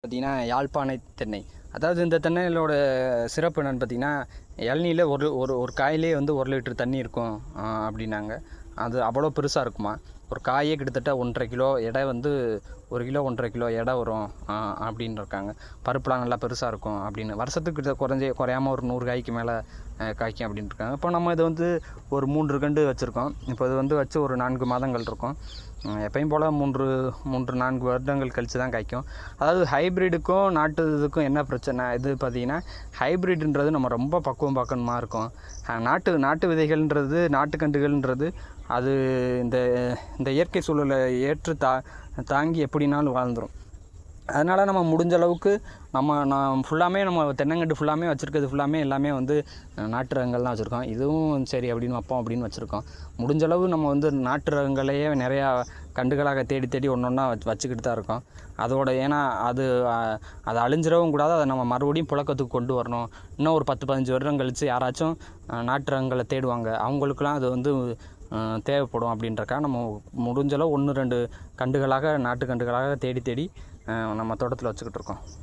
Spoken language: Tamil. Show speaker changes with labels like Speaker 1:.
Speaker 1: பார்த்திங்கன்னா யாழ்ப்பாண தென்னை. அதாவது இந்த தென்னையிலோட சிறப்பு என்னென்னு பார்த்திங்கன்னா, இளநியில் ஒரு ஒரு ஒரு காயிலே வந்து 1 லிட்டர் தண்ணி இருக்கும் அப்படின்னாங்க. அது அவ்வளோ பெருசாக இருக்குமா. ஒரு காயே கிட்டத்தட்ட 1.5 கிலோ எடை வந்து 1 கிலோ 1.5 கிலோ எடை வரும் அப்படின்னு இருக்காங்க. பருப்புலாம் நல்லா பெருசாக இருக்கும் அப்படின்னு. வருஷத்துக்கு குறையாமல் ஒரு 100 காய்க்கு மேலே காய்க்கும் அப்படின்னு இருக்காங்க. இப்போ நம்ம இது வந்து ஒரு 3 கண்டு வச்சுருக்கோம். இப்போ இது வந்து வச்சு ஒரு 4 மாதங்கள் இருக்கும். எப்பயும் போல் 3-4 வருடங்கள் கழித்து தான் காய்க்கும். அதாவது ஹைப்ரிடுக்கும் நாட்டு இதுக்கும் என்ன பிரச்சனை இது பார்த்திங்கன்னா, ஹைப்ரிட்ன்றது நம்ம ரொம்ப பக்குவம் பார்க்கணுமா இருக்கும். நாட்டு விதைகள்ன்றது நாட்டுக்கன்றுகள்ன்றது அது இந்த இயற்கை சூழலை ஏற்று தாங்கி எப்படினாலும் வாழ்ந்துடும். அதனால் நம்ம முடிஞ்ச அளவுக்கு நான் ஃபுல்லாமே நம்ம தென்னங்கன்று ஃபுல்லாமே வச்சுருக்கிறது ஃபுல்லாமே எல்லாமே வந்து நாட்டு ரகங்கள் தான் வச்சுருக்கோம். இதுவும் சரி அப்படின்னு வைப்போம் அப்படின்னு வச்சுருக்கோம். முடிஞ்சளவு நம்ம வந்து நாட்டு ரகங்களையே நிறையா கண்டுகளாக தேடி ஒன்று ஒன்றா வச்சுக்கிட்டு தான் இருக்கோம். ஏன்னா அது அழிஞ்சிடவும் கூடாது. அதை நம்ம மறுபடியும் புழக்கத்துக்கு கொண்டு வரணும். இன்னும் ஒரு 10-15 வருடம் கழித்து யாராச்சும் நாட்டு ரகங்களை தேடுவாங்க. அவங்களுக்குலாம் அது வந்து தேவைப்படும் அப்படின்றக்காக நம்ம முடிஞ்சளவு 1-2 கண்டுகளாக நாட்டு கண்டுகளாக தேடி நம்ம தோட்டத்தில் வச்சுக்கிட்டு இருக்கோம்.